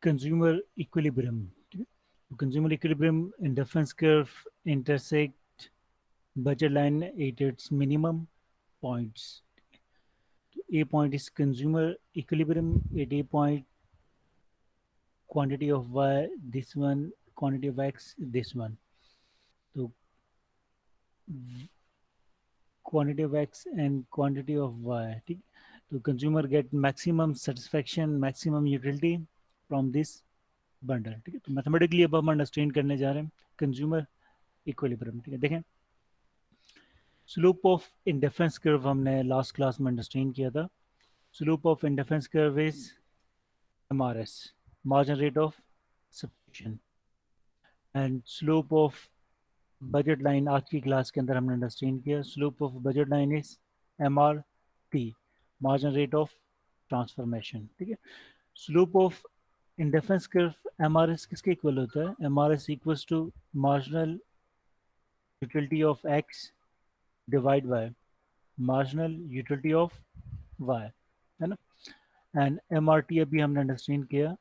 consumer equilibrium. ठीक है, तो consumer equilibrium indifference curve intersect budget line at its minimum points. A point is consumer equilibrium at A point, quantity of y this one, quantity of x this one. So quantity of x and quantity of y. ठीक, तो consumer get maximum satisfaction, maximum utility from this bundle. ठीक है, तो mathematically अब हम understand करने जा रहे हैं कंज्यूमर इक्विलिब्रियम. ठीक है, देखें स्लोप ऑफ इंडिफरेंस कर्व हमने लास्ट क्लास में अंडरस्टैंड किया था. Slope of indifference curve is MRS, margin rate of substitution, and slope of budget line आज की क्लास के अंदर हमने अंडरस्टैंड किया. Slope of budget line is MRT, marginal rate of transformation. ठीक है, slope of indifference curve MRS किसके equal होता है? MRS equals to marginal utility of x divide by marginal utility of y, है ना. एंड MRT अभी हमने understand किया.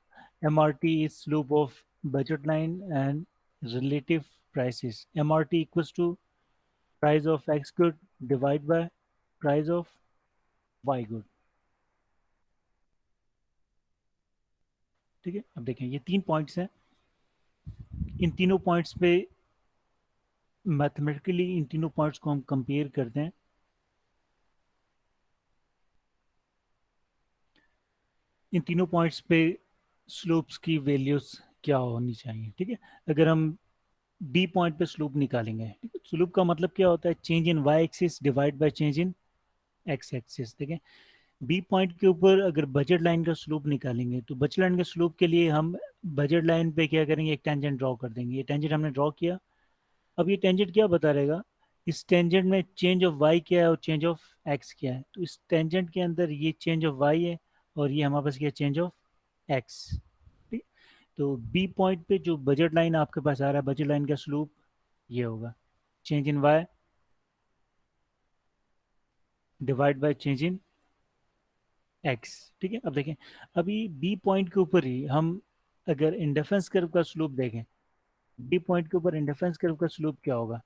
MRT is slope of budget line and relative prices. MRT equals to price of X good divided by price of Y good. ठीक है, अब देखें ये 3 पॉइंट्स हैं. इन तीनों पॉइंट्स पे मैथमेटिकली इन तीनों पॉइंट्स को हम कंपेयर करते हैं. इन तीनों पॉइंट्स पे स्लोप्स की वैल्यूज क्या होनी चाहिए. ठीक है, अगर हम बी पॉइंट पे स्लोप निकालेंगे, ठीक है, स्लोप का मतलब क्या होता है? Change in Y axis divide by change in X axis. देखें बी पॉइंट के ऊपर अगर बजट लाइन का स्लोप निकालेंगे तो बजट लाइन के स्लोप के लिए हम बजट लाइन पे क्या करेंगे? एक टेंजेंट ड्रॉ कर देंगे. ये टेंजेंट हमने ड्रॉ किया. अब ये टेंजेंट क्या बता रहेगा? इस टेंजेंट में चेंज ऑफ वाई क्या है और चेंज ऑफ एक्स क्या है. तो इस टेंजेंट के अंदर ये चेंज ऑफ वाई है और ये हमारे पास क्या? Change of x. ठीक, तो बी पॉइंट पे जो बजट लाइन आपके पास आ रहा है, बजट लाइन का स्लोप ये होगा change in Y divide by change in X. ठीक है, अब देखें अभी बी पॉइंट के ऊपर ही हम अगर इंडिफरेंस कर्व का स्लोप देखें, बी पॉइंट के ऊपर इंडिफरेंस कर्व का स्लोप क्या होगा?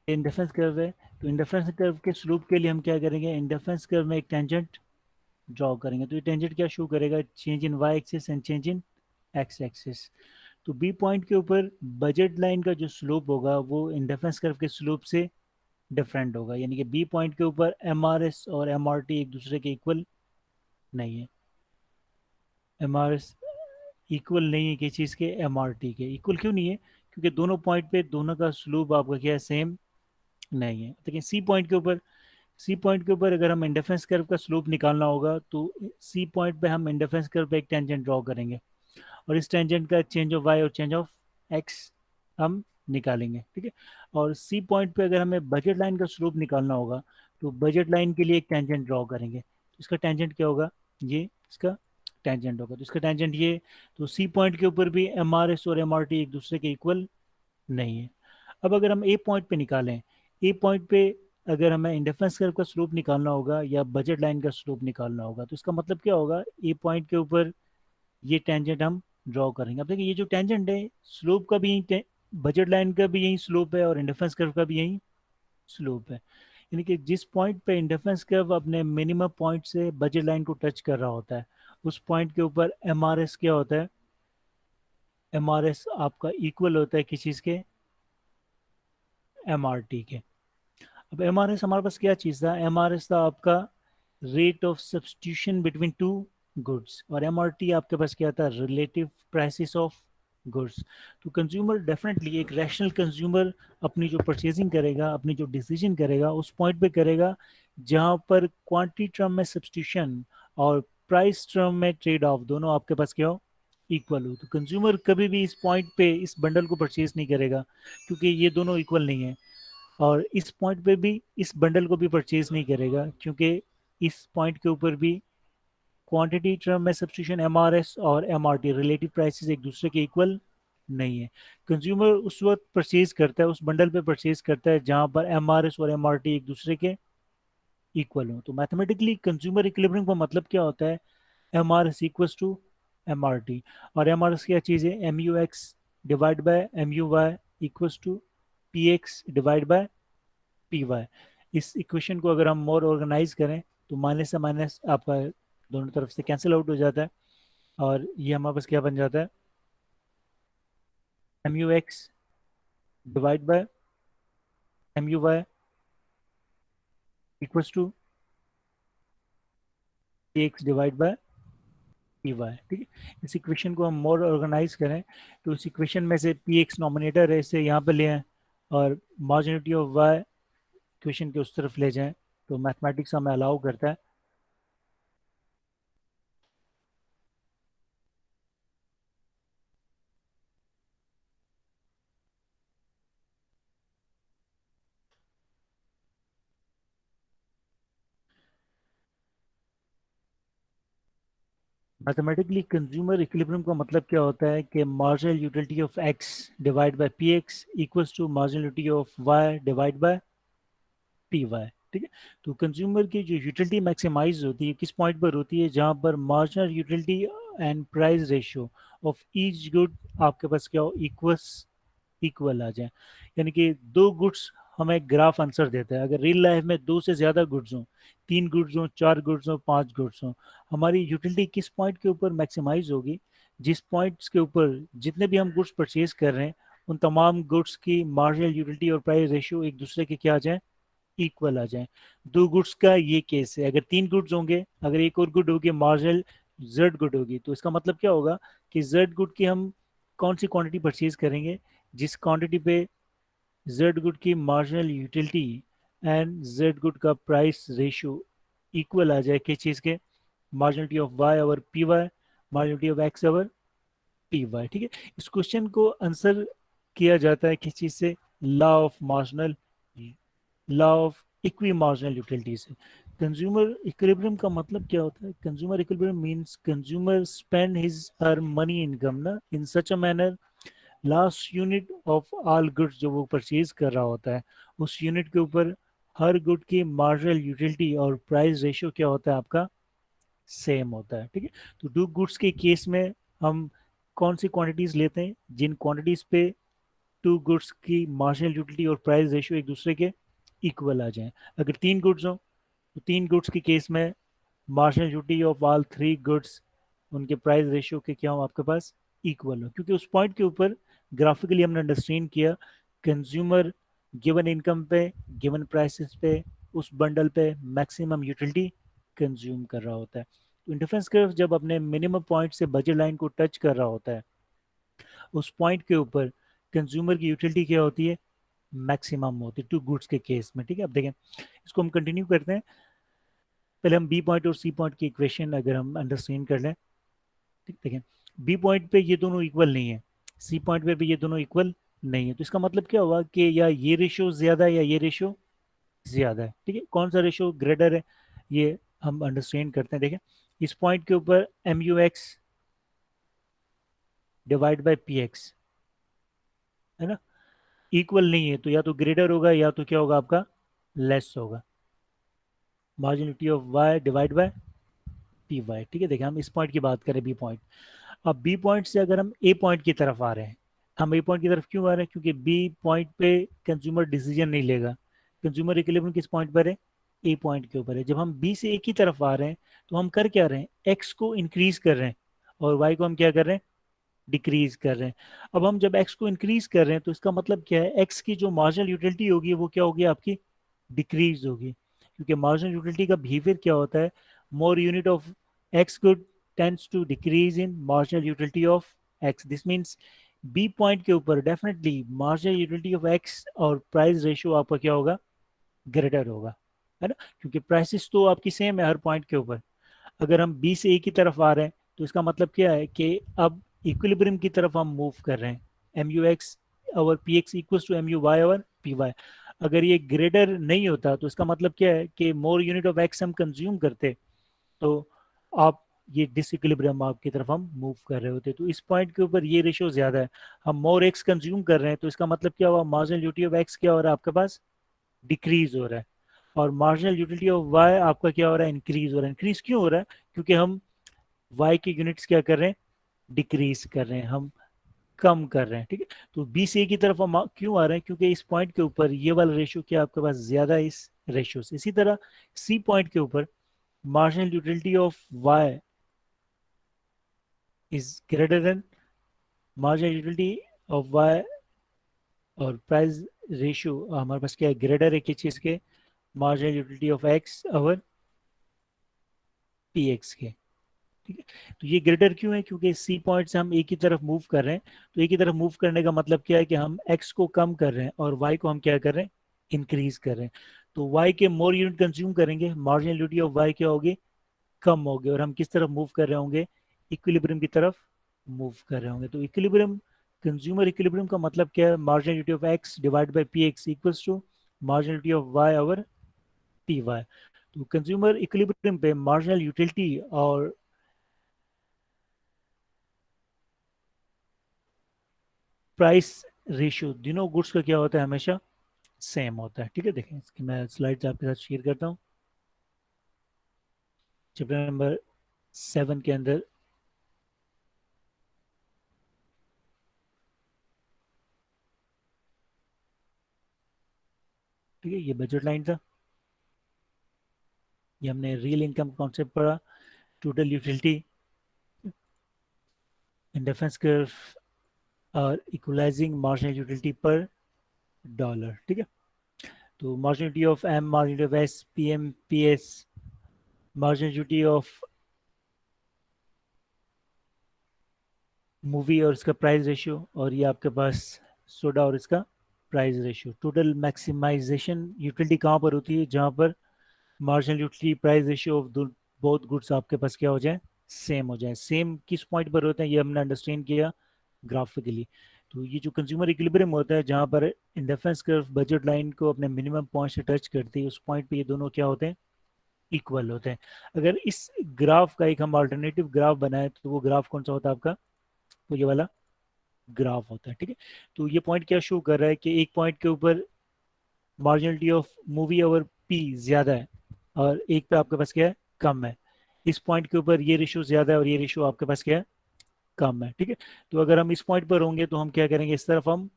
इंडिफरेंस कर्व है, तो इंडिफरेंस कर्व के स्लोप के लिए हम क्या करेंगे? इंडिफरेंस कर्व में एक टेंजेंट ड्रॉ करेंगे. तो ये टेंजेंट क्या शो करेगा? Change in Y axis and change in X axis. तो बी पॉइंट के ऊपर बजट लाइन का जो स्लोप होगा वो इंडिफरेंस कर्व के स्लोप से डिफरेंट होगा. यानी कि बी पॉइंट के ऊपर MRS और MRT एक दूसरे के इक्वल नहीं है. MRS इक्वल नहीं है किस चीज़ के? MRT के. इक्वल क्यों नहीं है? क्योंकि दोनों पॉइंट पे दोनों का स्लोप आपका क्या है? सेम नहीं है. देखिए सी पॉइंट के ऊपर अगर हम इंडिफरेंस कर्व का स्लोप निकालना होगा तो सी पॉइंट पे हम इंडिफरेंस कर्व पे एक टेंजेंट ड्रॉ करेंगे और इस टेंजेंट का चेंज ऑफ वाई और चेंज ऑफ एक्स हम निकालेंगे. ठीक है, और सी पॉइंट पे अगर हमें बजट लाइन का स्लोप निकालना होगा तो बजट लाइन के लिए एक टेंजेंट ड्रॉ करेंगे. इसका टेंजेंट क्या होगा? ये इसका टेंजेंट होगा. तो इसका टेंजेंट ये. तो सी पॉइंट के ऊपर भी MRS और MRT एक दूसरे के इक्वल नहीं है. अब अगर हम ए पॉइंट पे निकालें, ए पॉइंट पे अगर हमें इंडिफरेंस कर्व का स्लोप निकालना होगा या बजट लाइन का स्लोप निकालना होगा तो इसका मतलब क्या होगा? ए पॉइंट के ऊपर ये टेंजेंट हम ड्रॉ करेंगे. अब देखिए ये जो टेंजेंट है स्लोप का भी यही, बजट लाइन का भी यही स्लोप है और इंडिफरेंस कर्व का भी यही स्लोप है. यानी कि जिस पॉइंट पे इंडिफरेंस कर्व अपने मिनिमम पॉइंट से बजट लाइन को टच कर रहा होता है उस पॉइंट के ऊपर MRS क्या होता है? MRS आपका इक्वल होता है किस चीज़ के? MRT के. अब MRS हमारे पास क्या चीज़ था? MRS था आपका rate of substitution between two goods और MRT आपके पास क्या था? Relative prices of goods. तो कंज्यूमर डेफिनेटली एक रैशनल कंज्यूमर अपनी जो परचेजिंग करेगा, अपनी जो डिसीजन करेगा उस पॉइंट पे करेगा जहां पर क्वांटिटी टर्म में सब्सटीट्यूशन और प्राइस टर्म में ट्रेड ऑफ दोनों आपके पास क्या हो? इक्वल हो. तो कंज्यूमर कभी भी इस पॉइंट पे इस बंडल को परचेज नहीं करेगा क्योंकि ये दोनों इक्वल नहीं है और इस पॉइंट पे भी इस बंडल को भी परचेज नहीं करेगा क्योंकि इस पॉइंट के ऊपर भी क्वांटिटी टर्म में सब्स्टिट्यूशन MRS और MRT रिलेटिव प्राइसेस एक दूसरे के इक्वल नहीं है. कंज्यूमर उस वक्त परचेज करता है, उस बंडल पे परचेज करता है जहां पर MRS और MRT एक दूसरे के इक्वल हो। तो मैथमेटिकली कंज्यूमर इक्विलिब्रियम का मतलब क्या होता है, M R is equal to M R T. और एम आर एस क्या चीज़ है, M U X divide by M U Y equal to P X divide by P Y. इस इक्वेशन को अगर हम मोर ऑर्गेनाइज करें तो माइनस से माइनस आपका दोनों तरफ से कैंसिल आउट हो जाता है, और ये हमारे पास क्या बन जाता है, M U X divide by M U Y equal to P X divide by P Y. ठीक है, इस इक्वेशन को हम मोर ऑर्गेनाइज करें तो इस इक्वेशन में से पी एक्स नॉमिनेटर है, इसे यहाँ पे ले आए और मार्जिनिटी ऑफ वाई इक्वेशन के उस तरफ ले जाएं, तो मैथमेटिक्स हमें अलाउ करता है। मैथमेटिकली कंज्यूमर इक्विलिब्रियम का मतलब क्या होता है कि marginal utility of X divide by P X equals to marginal utility of Y divide by P Y. ठीक है, तो कंज्यूमर की जो यूटिलिटी मैक्सिमाइज होती है किस पॉइंट पर होती है, जहां पर marginal utility and price ratio of each good आपके पास क्या हो, इक्वल आ जाए। यानी कि दो गुड्स हमें एक ग्राफ आंसर देता है, अगर रियल लाइफ में दो से ज्यादा गुड्स हों, तीन गुड्स हों, चार गुड्स हों, पांच गुड्स हों, हमारी यूटिलिटी किस पॉइंट के ऊपर मैक्सिमाइज होगी, जिस पॉइंट्स के ऊपर जितने भी हम गुड्स परचेज कर रहे हैं उन तमाम गुड्स की मार्जिनल यूटिलिटी और प्राइस रेशियो एक दूसरे के क्या आ जाए, इक्वल आ जाए। दो गुड्स का ये केस है, अगर तीन गुड्स होंगे, अगर एक और गुड होगी मार्जिनल जेड गुड होगी, तो इसका मतलब क्या होगा कि जेड गुड की हम कौन सी क्वांटिटी परचेज करेंगे, जिस क्वांटिटी पे जेड गुड की marginal utility and Z good का प्राइस रेशियो इक्वल आ जाए, किस चीज़ के, marginality of Y over P Y, marginality of X over P Y. ठीक है, इस क्वेश्चन को आंसर किया जाता है किस चीज़ से, law of marginal, law of equi marginal utility से। कंज्यूमर इक्विलिब्रियम का मतलब क्या होता है, consumer equilibrium means consumer spend his her money income ना in such a manner, last unit of all goods जो वो परचेज कर रहा होता है उस यूनिट के ऊपर हर गुड की मार्जिनल यूटिलिटी और प्राइस रेशियो क्या होता है आपका, सेम होता है। ठीक है, तो टू गुड्स के केस में हम कौन सी क्वांटिटीज लेते हैं, जिन क्वांटिटीज पे टू गुड्स की मार्जिनल यूटिलिटी और प्राइस रेशियो एक दूसरे के इक्वल आ जाए। अगर तीन गुड्स हो तो तीन गुड्स के केस में marginal utility of all three goods उनके प्राइस रेशियो के क्या हो आपके पास, इक्वल हो, क्योंकि उस पॉइंट के ऊपर ग्राफिकली हमने अंडरस्टैंड किया कंज्यूमर गिवन इनकम पे, गिवन प्राइसेस पे, उस बंडल पे मैक्सिमम यूटिलिटी कंज्यूम कर रहा होता है। तो इंडिफरेंस कर्व जब अपने मिनिमम पॉइंट से बजट लाइन को टच कर रहा होता है उस पॉइंट के ऊपर कंज्यूमर की यूटिलिटी क्या होती है, मैक्सिमम होती है टू गुड्स के केस में। ठीक है, अब देखें इसको हम कंटिन्यू करते हैं। पहले हम बी पॉइंट और सी पॉइंट की इक्वेशन अगर हम अंडरस्टैंड कर लें, ठीक, देखें बी पॉइंट पे ये दोनों इक्वल नहीं है, सी पॉइंट पे भी ये दोनों इक्वल नहीं है, तो इसका मतलब क्या हुआ कि या ये रेशियो ज्यादा है या ये रेशियो ज्यादा है। ठीक है, कौन सा रेशियो ग्रेटर है ये हम अंडरस्टैंड करते हैं। देखें इस पॉइंट के ऊपर M U X divide by P X है ना, इक्वल नहीं है, तो या तो ग्रेटर होगा या तो क्या होगा आपका, लेस होगा, marginality of Y divide by P Y. ठीक है, देखिए हम इस पॉइंट की बात करें बी पॉइंट, अब बी पॉइंट से अगर हम ए पॉइंट की तरफ आ रहे हैं, हम ए पॉइंट की तरफ क्यों आ रहे हैं, क्योंकि बी पॉइंट पे कंज्यूमर डिसीजन नहीं लेगा, कंज्यूमर इक्विलिब्रियम किस पॉइंट पर है, ए पॉइंट के ऊपर है। जब हम बी से ए की तरफ आ रहे हैं तो हम कर क्या रहे हैं, एक्स को इंक्रीज कर रहे हैं और वाई को हम क्या कर रहे हैं, डिक्रीज कर रहे हैं। अब हम जब एक्स को इंक्रीज कर रहे हैं तो इसका मतलब क्या है, एक्स की जो मार्जिनल यूटिलिटी होगी वो क्या होगी आपकी, डिक्रीज होगी, क्योंकि मार्जिनल यूटिलिटी का बिहेवियर क्या होता है, more unit of X good tends to decrease in marginal utility of X. This means B point के ऊपर definitely marginal utility of X और प्राइस रेशियो आपका क्या होगा, ग्रेटर होगा, है ना, क्योंकि प्राइसेस तो आपकी सेम है हर पॉइंट के ऊपर। अगर हम बी से ए की तरफ आ रहे हैं तो इसका मतलब क्या है कि अब इक्विलिब्रियम की तरफ हम मूव कर रहे हैं, M U X over P X equal to M U Y over P Y. अगर ये ग्रेटर नहीं होता तो इसका मतलब क्या है कि मोर यूनिट ऑफ एक्स हम कंज्यूम करते तो आप ये डिसइक्विलिब्रियम मार्क की तरफ हम मूव कर रहे होते। तो इस पॉइंट के ऊपर ये रेशियो ज्यादा है, हम मोर एक्स कंज्यूम कर रहे हैं, तो इसका मतलब क्या हुआ, मार्जिनल यूटिलिटी ऑफ एक्स क्या हो रहा है आपके पास, डिक्रीज हो रहा है। और मार्जिनल यूटिलिटी ऑफ वाई आपका क्या हो रहा है, इंक्रीज हो रहा है। इंक्रीज क्यों हो रहा है, क्योंकि हम वाई के यूनिट्स क्या कर रहे हैं, डिक्रीज कर रहे हैं, हम कम कर रहे हैं, ठीक है। तो बी से ए की तरफ हम क्यों आ रहे हैं, क्योंकि इस पॉइंट के ऊपर ये वाला रेशियो क्या आपके पास ज्यादा है इस रेशियो से। इसी तरह सी पॉइंट के ऊपर marginal utility of Y is greater than marginal utility of Y, और प्राइस रेशियो हमारे पास क्या है, ग्रेटर है किस चीज के, marginal utility of X over P X के, ठीक है। तो ये ग्रेटर क्यों है, क्योंकि सी पॉइंट से हम एक ही तरफ मूव कर रहे हैं। तो एक ही तरफ मूव करने का मतलब क्या है कि हम एक्स को कम कर रहे हैं और वाई को हम क्या कर रहे हैं, इंक्रीज कर रहे हैं। तो वाई के मोर यूनिट कंज्यूम करेंगे, मार्जिनल यूटिलिटी ऑफ वाई क्या होगी, कम होगी, और हम किस तरफ मूव कर रहे होंगे, इक्विलिब्रियम की तरफ मूव कर रहे होंगे। तो इक्विलिब्रियम, कंज्यूमर इक्विलिब्रियम का मतलब क्या है, marginal utility of X divide by P X equals to marginal utility of Y over P Y. तो कंज्यूमर इक्विलिब्रियम पे मार्जिनल यूटिलिटी और प्राइस रेशियो दोनों गुड्स का क्या होता है, हमेशा सेम होता है, ठीक है। देखें इसकी मैं स्लाइड्स आपके साथ शेयर करता हूँ। चैप्टर नंबर 7 के अंदर, ठीक है, ये बजट लाइन था, ये हमने रियल इनकम कॉन्सेप्ट पढ़ा, टोटल यूटिलिटी, इंडिफरेंस कर्व और equalizing marginal utility per dollar, ठीक है। तो marginality of M, marginality of S, P M, P S, marginality of movie और इसका प्राइस रेशियो, और ये आपके पास सोडा और इसका price ratio. Total maximization utility कहाँ पर होती है, जहाँ पर marginal utility price ratio of both goods आपके पास क्या हो जाए, सेम हो जाए। सेम किस पॉइंट पर होते हैं, ये हमने अंडरस्टैंड किया ग्राफिकली। तो ये जो कंज्यूमर इक्विलिब्रियम होता है, जहाँ पर इंडिफरेंस कर्व बजट लाइन को अपने मिनिमम पॉइंट से टच करती है, उस पॉइंट पे ये दोनों क्या होते हैं, इक्वल होते हैं। अगर इस ग्राफ का एक हम अल्टरनेटिव ग्राफ बनाए, तो वो ग्राफ कौन सा होता है आपका, तो ये वाला ग्राफ होता है, ठीक है। तो ये पॉइंट क्या शो कर रहा है कि एक पॉइंट के ऊपर मार्जिनलिटी ऑफ मूवी ओवर पी ज्यादा है, और एक पे आपके पास क्या है, कम है। इस पॉइंट के ऊपर ये रेशियो ज्यादा है और ये रेशियो आपके पास क्या है, कम है, ठीक है। तो अगर हम इस पॉइंट पर होंगे तो हम क्या करेंगे, इस तरफ हम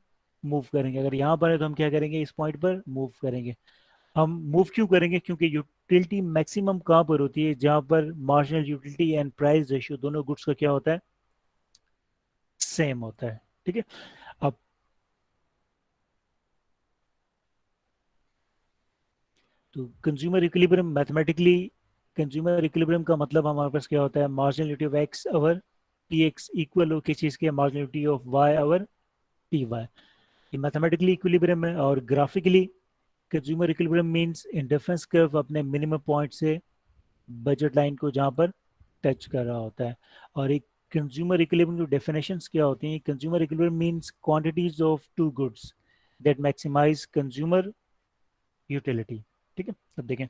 मूव करेंगे। अगर यहाँ पर है तो हम क्या करेंगे, इस पॉइंट पर मूव करेंगे। हम मूव क्यों करेंगे, क्योंकि यूटिलिटी मैक्सिमम कहाँ पर होती है, जहाँ पर marginal utility and price ratio दोनों गुड्स का क्या होता है, सेम होता है, ठीक है। अब तो consumer equilibrium mathematically, consumer equilibrium का मतलब हमारे पास क्या होता है, marginality of X over P X equal हो किस चीज़ के, marginality of Y over P Y. ये मैथमेटिकली इक्विलिब्रियम है। और graphically consumer equilibrium means indifference curve अपने मिनिमम पॉइंट से बजट लाइन को जहाँ पर टच कर रहा होता है। और एक कंज्यूमर इक्विलिब्रियम की डेफिनेशंस क्या होती हैं, consumer equilibrium means quantities of two goods that maximize consumer utility, ठीक है। अब देखें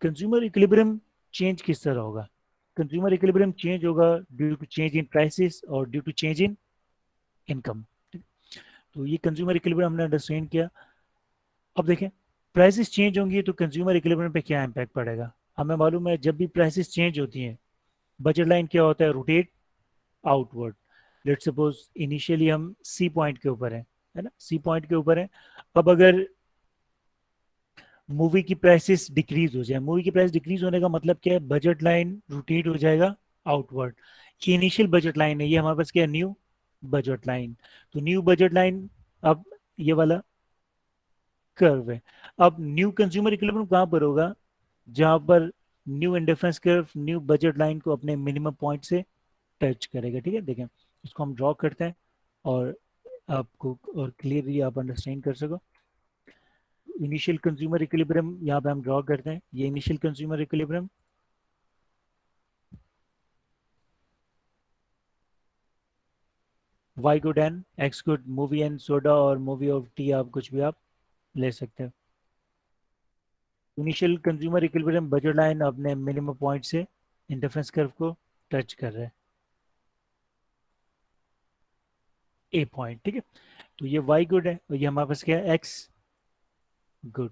कंज्यूमर इक्विलिब्रियम चेंज किस तरह होगा, कंज्यूमर इक्विलिब्रियम चेंज होगा due to change in prices और due to change in income. तो ये कंज्यूमर इक्विलिब्रियम हमने अंडरस्टैंड किया। अब देखें प्राइसेस चेंज होंगी तो कंज्यूमर इक्विलिब्रियम पे क्या इम्पैक्ट पड़ेगा। हमें मालूम है जब भी प्राइसेस चेंज होती हैं, बजट लाइन क्या होता है, rotate outward. Let's suppose initially हम सी पॉइंट के ऊपर है ना, सी पॉइंट के ऊपर है। अब अगर मूवी की प्राइसेस डिक्रीज हो जाए, मूवी की प्राइस डिक्रीज होने का मतलब क्या है, बजट लाइन रोटेट हो जाएगा आउटवर्ड। ये इनिशियल बजट लाइन है, ये हमारे पास क्या है, न्यू बजट लाइन। तो न्यू बजट लाइन, अब ये वाला कर्व है। अब न्यू कंज्यूमर इक्विलिब्रियम कहाँ पर होगा, जहां पर new indifference curve new budget line को अपने मिनिमम पॉइंट से टच करेगा, ठीक है। देखें इसको हम ड्रॉ करते हैं और आपको और क्लियरली आप अंडरस्टैंड कर सको। इनिशियल कंज्यूमर इक्विलिब्रियम यहाँ पे हम ड्रॉ करते हैं, ये initial consumer equilibrium, Y good and, X good movie and soda, और मूवी ऑफ टी, आप कुछ भी आप ले सकते हो। Initial consumer equilibrium budget line अपने मिनिमम पॉइंट से इंटरफेरेंस कर्व को टच कर रहा है, ए पॉइंट, ठीक है। तो ये वाई गुड है और ये हमारे पास क्या है, x good.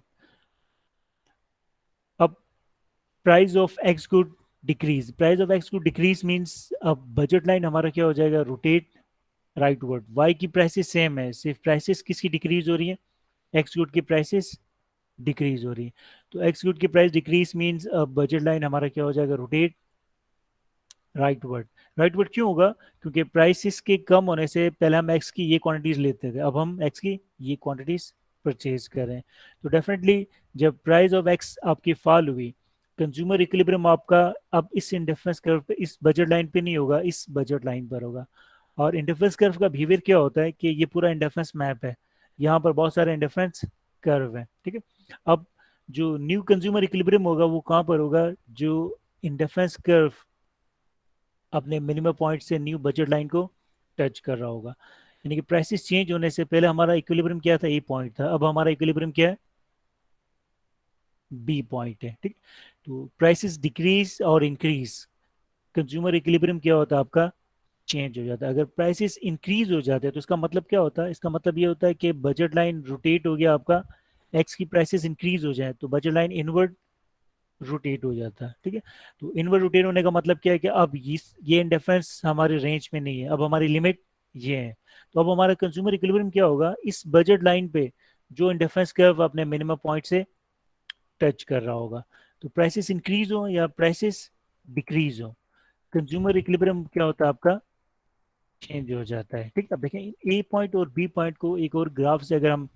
Price of X good decrease, price of X good decrease means अब बजट लाइन हमारा क्या हो जाएगा, रोटेट राइटवर्ड। वाई की प्राइसेस सेम है, सिर्फ प्राइसेस किसकी डिक्रीज हो रही है, एक्स गुड की प्राइसेस डिक्रीज हो रही है। तो एक्स गुड की प्राइस डिक्रीज मीन्स अब बजट लाइन हमारा क्या हो जाएगा, रोटेट राइटवर्ड। राइटवर्ड क्यों होगा, क्योंकि प्राइसेस के कम होने से पहले हम एक्स की ये क्वांटिटीज लेते थे, अब हम एक्स की ये क्वांटिटीज परचेज कर रहे हैं। तो डेफिनेटली जब प्राइस ऑफ एक्स आपकी फॉल हुई, कंज्यूमर इक्विलिब्रियम आपका अब इस इंडिफरेंस कर्व पे, इस बजट लाइन पे नहीं होगा, इस बजट लाइन पर होगा। और इंडिफरेंस कर्व का बिहेवियर क्या होता है कि ये पूरा इंडिफरेंस मैप है, यहाँ पर बहुत सारे इंडिफरेंस कर्व है, ठीक है। अब जो न्यू कंज्यूमर इक्विलिब्रियम होगा वो कहाँ पर होगा, जो इंडिफरेंस कर्व अपने मिनिमम पॉइंट से न्यू बजट लाइन को टच कर रहा होगा। यानी कि प्राइसेस चेंज होने से पहले हमारा इक्विलिब्रियम क्या था, ए पॉइंट था, अब हमारा इक्विलिब्रियम क्या है, बी पॉइंट है, ठीक। तो प्राइसेस डिक्रीज और इंक्रीज, कंज्यूमर इक्विलिब्रियम क्या होता है आपका, चेंज हो जाता है। अगर प्राइसेस इंक्रीज हो जाते हैं तो इसका मतलब क्या होता है, इसका मतलब ये होता है कि बजट लाइन रोटेट हो गया आपका, एक्स की प्राइसेस इंक्रीज हो जाए तो बजट लाइन इनवर्ड रोटेट हो जाता है, ठीक है। तो इनवर्ड रोटेट होने का मतलब क्या है कि अब ये इंडिफरेंस हमारे रेंज में नहीं है, अब हमारी लिमिट ये है। तो अब हमारा कंज्यूमर इक्विलिब्रियम क्या होगा, इस बजट लाइन पे जो इंडिफरेंस कर्व अपने मिनिमम पॉइंट से टच कर रहा होगा। तो प्राइसेस इंक्रीज हो या प्राइसेस डिक्रीज हो, कंज्यूमर इक्विलिब्रियम क्या होता है आपका, चेंज हो जाता है, ठीक है। अब देखें ए पॉइंट और बी पॉइंट को एक और ग्राफ से अगर हम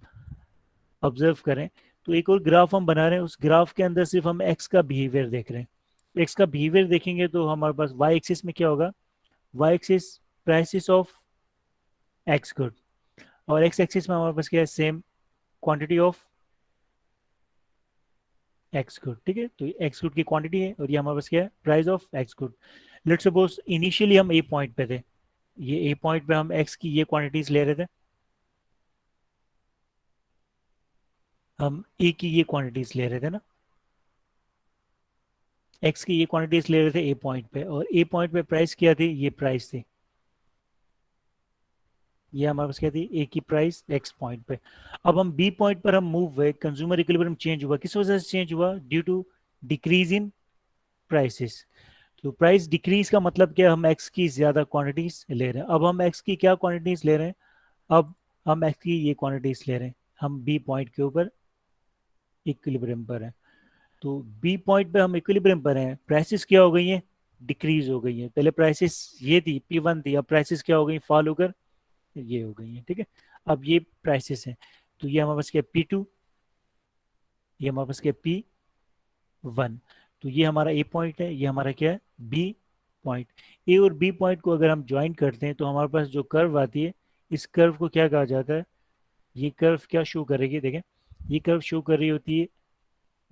ऑब्जर्व करें, तो एक और ग्राफ हम बना रहे हैं, उस ग्राफ के अंदर सिर्फ हम एक्स का बिहेवियर देख रहे हैं। एक्स का बिहेवियर देखेंगे तो हमारे पास वाई एक्सिस में क्या होगा, Y axis prices of X good, और एक्स एक्सिस में हमारे पास क्या है, same quantity of X good, ठीक है। तो एक्स गुड की क्वांटिटी है और ये हमारे पास क्या है, price of X good. Let's suppose initially हम ए पॉइंट पे थे, ये ए पॉइंट पे हम एक्स की ये क्वांटिटीज ले रहे थे, हम ए की ये क्वांटिटीज ले रहे थे ना, एक्स की ये क्वांटिटीज ले रहे थे ए पॉइंट पे, और ए पॉइंट पे प्राइस क्या थी, ये प्राइस थी, ये हमारे पास क्या थी, ए की प्राइस एक्स पॉइंट पे। अब हम बी पॉइंट पर हम मूव हुए, कंज्यूमर इक्विलिब्रियम चेंज हुआ, किस वजह से चेंज हुआ, due to decrease in prices. तो प्राइस डिक्रीज का मतलब क्या, हम एक्स की ज्यादा क्वांटिटीज ले रहे हैं। अब हम एक्स की क्या क्वांटिटीज ले रहे हैं, अब हम एक्स की ये क्वांटिटीज ले रहे हैं, हम बी पॉइंट के ऊपर इक्विलिब्रियम पर हैं। तो बी पॉइंट पे हम इक्विलिब्रियम पर हैं, प्राइसेस क्या हो गई हैं, डिक्रीज हो गई हैं। पहले प्राइसेस ये थी P1 थी, अब प्राइसेस क्या हो गई, फॉल होकर ये हो गई हैं, ठीक है। अब ये प्राइसेस हैं, तो ये हमारे पास क्या P2, ये हमारे पास क्या P1। तो ये हमारा ए पॉइंट है, ये हमारा क्या है, बी पॉइंट। ए और बी पॉइंट को अगर हम ज्वाइन करते हैं तो हमारे पास जो कर्व आती है, इस कर्व को क्या कहा जाता है, ये कर्व क्या शो करेगी, देखें ये कर्व शो कर रही होती है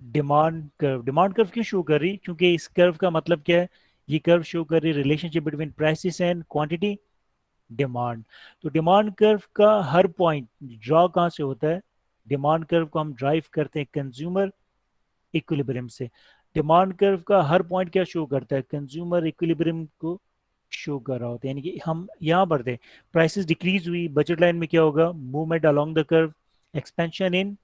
डिमांड कर्व। डिमांड कर्व क्यों शो कर रही, क्योंकि इस कर्व का मतलब क्या है, ये कर्व शो कर रही है relationship between prices and quantity demand. तो डिमांड कर्व का हर पॉइंट ड्रॉ कहाँ से होता है, डिमांड कर्व को हम ड्राइव करते हैं कंज्यूमर इक्विलिब्रियम से। डिमांड कर्व का हर पॉइंट क्या शो करता है, कंज्यूमर इक्विलिब्रियम को शो कर रहा होता है। यानी कि हम यहाँ पर थे, प्राइसेस डिक्रीज हुई, बजट लाइन में क्या होगा, movement along the curve, expansion in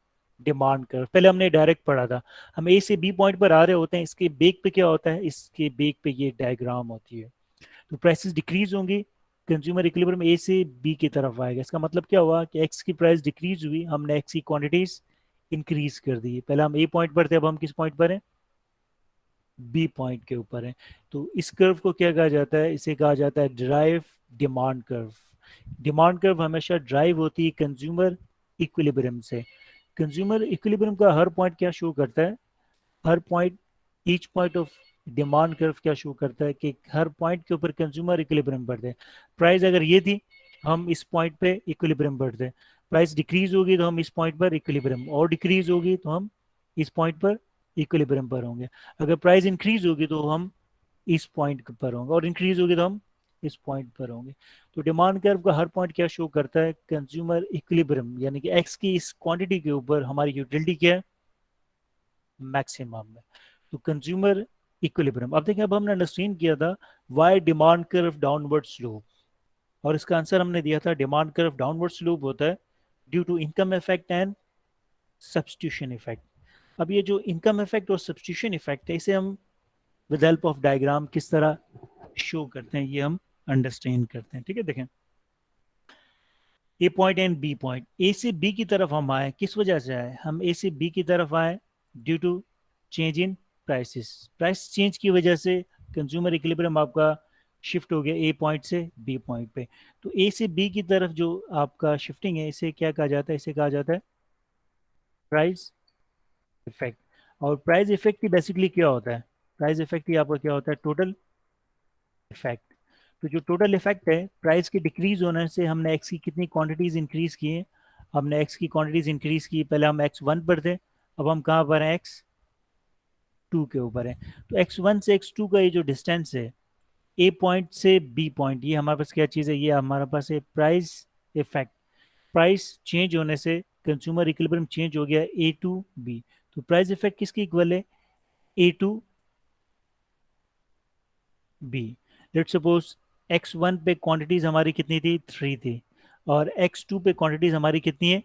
demand curve. पहले हमने डायरेक्ट पढ़ा था, हम ए से बी पॉइंट पर आ रहे होते हैं, इसके बेक पे क्या होता है, इसके बेक पे ये डायग्राम होती है। तो प्राइसेस डिक्रीज होंगी, कंज्यूमर इक्विलिब्रियम ए से बी की तरफ आएगा। इसका मतलब क्या हुआ कि एक्स की प्राइस डिक्रीज हुई, हमने एक्स की क्वांटिटीज इंक्रीज कर दी। पहले हम ए पॉइंट पर थे, अब हम किस पॉइंट पर हैं, बी पॉइंट के ऊपर है। तो इस कर्व को क्या कहा जाता है, इसे कहा जाता है drive demand curve. Demand curve हमेशा ड्राइव होती है कंज्यूमर इक्विलिब्रियम से। कंज्यूमर इक्विलिब्रियम का हर पॉइंट क्या शो करता है, हर point, each point of demand curve क्या शो करता है कि हर पॉइंट के ऊपर कंज्यूमर इक्विलिब्रियम बढ़ते हैं। प्राइस अगर ये थी, हम इस पॉइंट पे इक्विलिब्रियम बढ़ते हैं। प्राइस डिक्रीज होगी तो हम इस पॉइंट पर इक्विलिब्रियम, और डिक्रीज होगी तो हम इस पॉइंट पर इक्विलिब्रियम पर होंगे। अगर प्राइस इंक्रीज होगी तो हम इस पॉइंट पर होंगे, और इंक्रीज होगी तो हम इस पॉइंट पर होंगे। तो डिमांड कर्व का हर पॉइंट क्या शो करता है, कंज्यूमर इक्विलिब्रियम, यानी कि एक्स की इस क्वांटिटी के ऊपर हमारी यूटिलिटी क्या है, मैक्सिमम है। तो कंज्यूमर इक्विलिब्रियम। अब देखिए, अब हमने अंडरस्टैंड किया था why demand curve downward slope, और इसका आंसर हमने दिया था डिमांड कर्व डाउनवर्ड स्लोप होता है due to income effect and substitution effect. अब ये जो इनकम इफेक्ट और सब्स्टिट्यूशन इफेक्ट है, इसे हम विद हेल्प ऑफ डायग्राम किस तरह शो करते हैं ये हम अंडरस्टैंड करते हैं। ठीक है, देखें ए पॉइंट एंड बी पॉइंट, ए से बी की तरफ हम आए, किस वजह से आए, हम ए से बी की तरफ आए due to change in prices, price change की वजह से कंज्यूमर इक्विलिब्रियम आपका शिफ्ट हो गया ए पॉइंट से बी पॉइंट पे। तो ए से बी की तरफ जो आपका शिफ्टिंग है, इसे क्या कहा जाता है, इसे कहा जाता है प्राइस इफेक्ट। और प्राइस इफेक्ट की बेसिकली क्या होता है, प्राइस इफेक्ट ही आपका क्या होता है, टोटल इफेक्ट। तो जो टोटल इफेक्ट है, प्राइस के डिक्रीज होने से हमने एक्स की कितनी क्वांटिटीज इंक्रीज की हैं, हमने एक्स की क्वांटिटीज इंक्रीज की, पहले हम एक्स वन पर थे, अब हम कहाँ पर हैं, एक्स टू के ऊपर है। तो एक्स वन से एक्स टू का ये जो डिस्टेंस है ए पॉइंट से बी पॉइंट, ये हमारे पास क्या चीज़ है, ये हमारे पास है प्राइस इफेक्ट। प्राइस चेंज होने से कंज्यूमर इक्विलिब्रियम चेंज हो गया ए टू बी। तो प्राइस इफेक्ट किसकी इक्वल है, A to B. Let's suppose X one पे क्वांटिटीज हमारी कितनी थी, थ्री थी, और एक्स टू पे क्वांटिटीज हमारी कितनी है,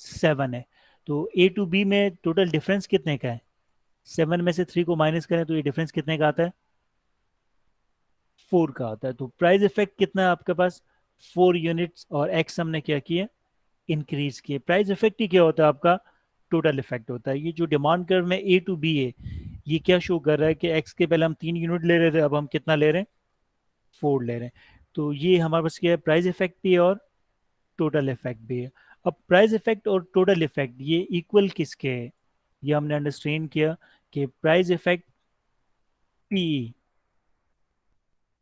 सेवन है। तो ए टू बी में टोटल डिफरेंस कितने का है, सेवन में से थ्री को माइनस करें तो ये डिफरेंस कितने का आता है, फोर का आता है। तो प्राइस इफेक्ट कितना है आपके पास, फोर यूनिट्स, और एक्स हमने क्या किया, इंक्रीज किए। प्राइस इफेक्ट ही क्या होता है आपका, टोटल इफेक्ट होता है। ये जो डिमांड कर्व में ए टू बी है, ये क्या शो कर रहा है कि एक्स के पहले हम तीन यूनिट ले रहे थे, अब हम कितना ले रहे हैं, फोर ले रहे हैं। तो ये हमारे पास क्या है, प्राइस इफेक्ट भी है और टोटल इफेक्ट भी है। अब प्राइस इफेक्ट और टोटल इफेक्ट ये इक्वल किसके है, ये हमने अंडरस्टैंड किया कि प्राइस इफेक्ट पी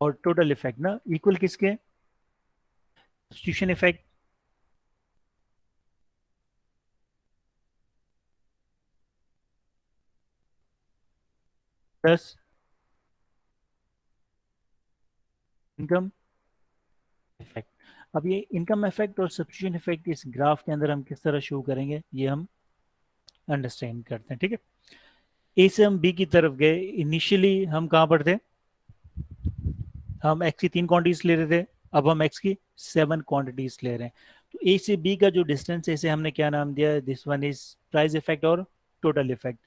और टोटल इफेक्ट ना इक्वल किसके, substitution effect plus income effect. अब ये इनकम इफेक्ट और सब्स्टिट्यूशन इफेक्ट इस ग्राफ के अंदर हम किस तरह शो करेंगे, ये हम अंडरस्टैंड करते हैं। ठीक है, ए से हम बी की तरफ गए, इनिशियली हम कहाँ पर थे, हम एक्स की तीन क्वांटिटीज ले रहे थे, अब हम एक्स की सेवन क्वांटिटीज ले रहे हैं। तो ए से बी का जो डिस्टेंस है, इसे हमने क्या नाम दिया, this one is price effect और टोटल इफेक्ट।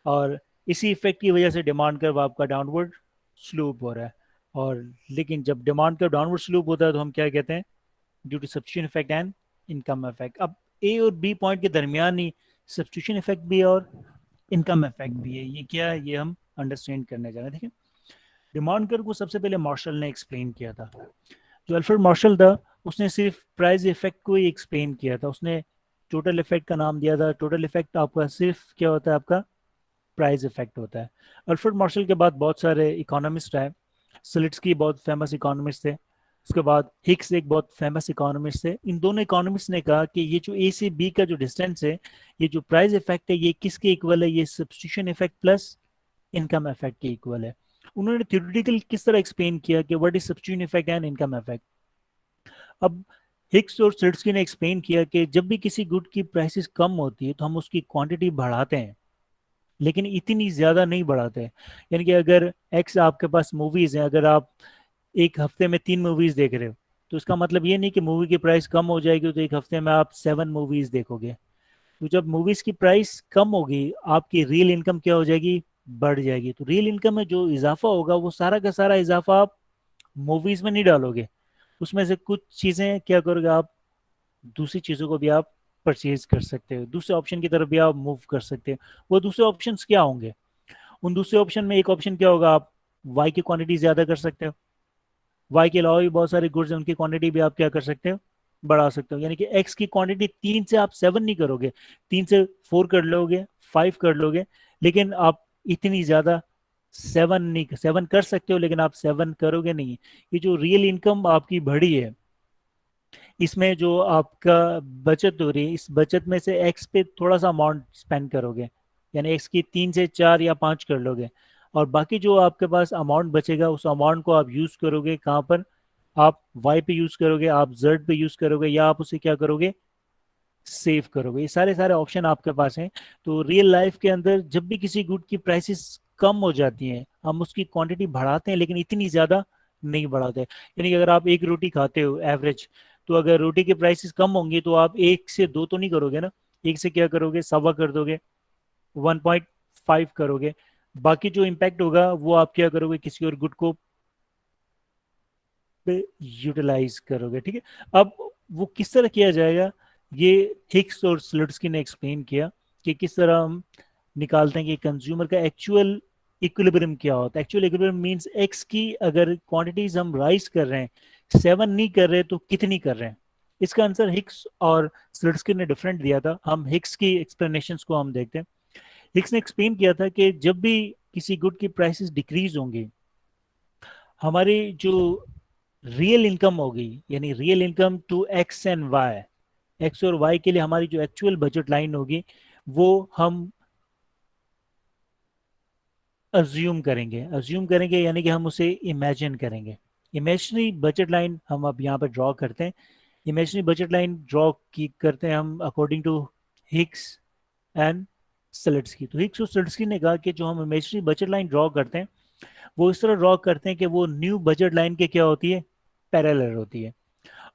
और इसी इफेक्ट की वजह से डिमांड कर्व आपका डाउनवर्ड स्लोप हो रहा है। और लेकिन जब डिमांड कर्व डाउनवर्ड स्लोप होता है तो हम क्या कहते हैं, due to substitution effect and income effect. अब ए और बी पॉइंट के दरमियान ही सब्स्टिट्यूशन इफेक्ट भी है और इनकम इफेक्ट भी है। ये क्या है, ये हम अंडरस्टैंड करने जा रहे हैं। देखिए, डिमांड कर्व को सबसे पहले मार्शल ने एक्सप्लेन किया था। जो अल्फ्रेड मार्शल था, उसने सिर्फ प्राइस इफेक्ट को ही एक्सप्लेन किया था, उसने टोटल इफेक्ट का नाम दिया था। टोटल इफेक्ट आपका सिर्फ क्या होता है, आपका प्राइस इफेक्ट होता है। अल्फ्रेड मार्शल के बाद बहुत सारे इकोनॉमिस्ट आए, सलिट्सकी बहुत फेमस इकोनॉमिस्ट थे, उसके बाद हिक्स एक बहुत फेमस इकोनॉमिस्ट थे। इन दोनों इकोनॉमिस्ट ने कहा कि ये जो ए से बी का जो डिस्टेंस है, ये जो प्राइस इफेक्ट है, ये किसके इक्वल है, ये substitution effect plus income effect के इक्वल है। उन्होंने थ्योरेटिकल किस तरह एक्सप्लेन किया कि what is substitution effect and income effect. अब हिक्स और सलिट्सकी ने एक्सप्लेन किया कि जब भी किसी गुड की प्राइसेस कम होती है तो हम उसकी क्वांटिटी बढ़ाते हैं, लेकिन इतनी ज्यादा नहीं बढ़ाते हैं। यानी कि अगर एक्स आपके पास मूवीज हैं, अगर आप एक हफ्ते में तीन मूवीज देख रहे हो, तो इसका मतलब ये नहीं कि मूवी की प्राइस कम हो जाएगी तो एक हफ्ते में आप सेवन मूवीज देखोगे। तो जब मूवीज की प्राइस कम होगी, आपकी रियल इनकम क्या हो जाएगी, बढ़ जाएगी। तो रियल इनकम में जो इजाफा होगा, वो सारा का सारा इजाफा आप मूवीज में नहीं डालोगे, उसमें से कुछ चीजें क्या करोगे आप, दूसरी चीजों को भी आप परचेज कर सकते हो, दूसरे ऑप्शन की तरफ भी आप मूव कर सकते हो। वो दूसरे ऑप्शंस क्या होंगे, उन दूसरे ऑप्शन में एक ऑप्शन क्या होगा, आप वाई की क्वांटिटी ज्यादा कर सकते हो, वाई के अलावा भी बहुत सारे गुड्स हैं, उनकी क्वांटिटी भी आप क्या कर सकते हो, बढ़ा सकते हो। यानी कि एक्स की क्वांटिटी तीन से आप सेवन नहीं करोगे, तीन से फोर कर लोगे, फाइव कर लोगे, लेकिन आप इतनी ज्यादा सेवन नहीं, सेवन कर सकते हो लेकिन आप सेवन करोगे नहीं। ये जो रियल इनकम आपकी बढ़ी है, इसमें जो आपका बचत हो रही है, इस बचत में से एक्स पे थोड़ा सा अमाउंट स्पेंड करोगे, यानी एक्स की तीन से चार या पाँच कर लोगे, और बाकी जो आपके पास अमाउंट बचेगा, उस अमाउंट को आप यूज करोगे कहाँ पर, आप वाई पे यूज करोगे, आप जेड पे यूज करोगे, या आप उसे क्या करोगे, सेव करोगे। ये सारे सारे ऑप्शन आपके पास हैं। तो रियल लाइफ के अंदर जब भी किसी गुड की प्राइसेस कम हो जाती हैं, हम उसकी क्वांटिटी बढ़ाते हैं लेकिन इतनी ज्यादा नहीं बढ़ाते। यानी कि अगर आप एक रोटी खाते हो एवरेज, तो अगर रोटी की प्राइसेस कम होंगी तो आप एक से दो तो नहीं करोगे ना, एक से क्या करोगे, सवा कर दोगे, 1.5 करोगे, बाकी जो इम्पैक्ट होगा वो आप क्या करोगे, किसी और गुड को पे यूटिलाइज करोगे। ठीक है, अब वो किस तरह किया जाएगा, ये हिक्स और स्लुट्स्की ने एक्सप्लेन किया कि किस तरह हम निकालते हैं कि कंज्यूमर का एक्चुअल इक्विलिब्रियम क्या होता है। एक्चुअल इक्विलिब्रियम मींस एक्स की अगर क्वांटिटीज हम राइज कर रहे हैं, 7 नहीं कर रहे तो कितनी कर रहे हैं। इसका आंसर हिक्स और स्लुट्स्की ने डिफरेंट दिया था। हम हिक्स की एक्सप्लेनेशंस को हम देखते हैं। हिक्स ने एक्सप्लेन किया था कि जब भी किसी गुड की प्राइसेस डिक्रीज होंगी, हमारी जो रियल इनकम होगी, यानी real income to X and Y, X और वाई के लिए हमारी जो एक्चुअल बजट लाइन होगी वो हम अज्यूम करेंगे यानी कि हम उसे इमेजिन करेंगे। इमेजिनरी बजट लाइन हम अब यहाँ पर ड्रॉ करते हैं। इमेजिनरी बजट लाइन ड्रॉ की करते हैं हम अकॉर्डिंग टू हिक्स एंड सलेट्सकी। तो हिक्स और सलेट्सकी ने कहा कि जो हम इमेजिनरी बजट लाइन ड्रॉ करते हैं वो इस तरह ड्रॉ करते हैं कि वो न्यू बजट लाइन के क्या होती है, पैरेलल होती है।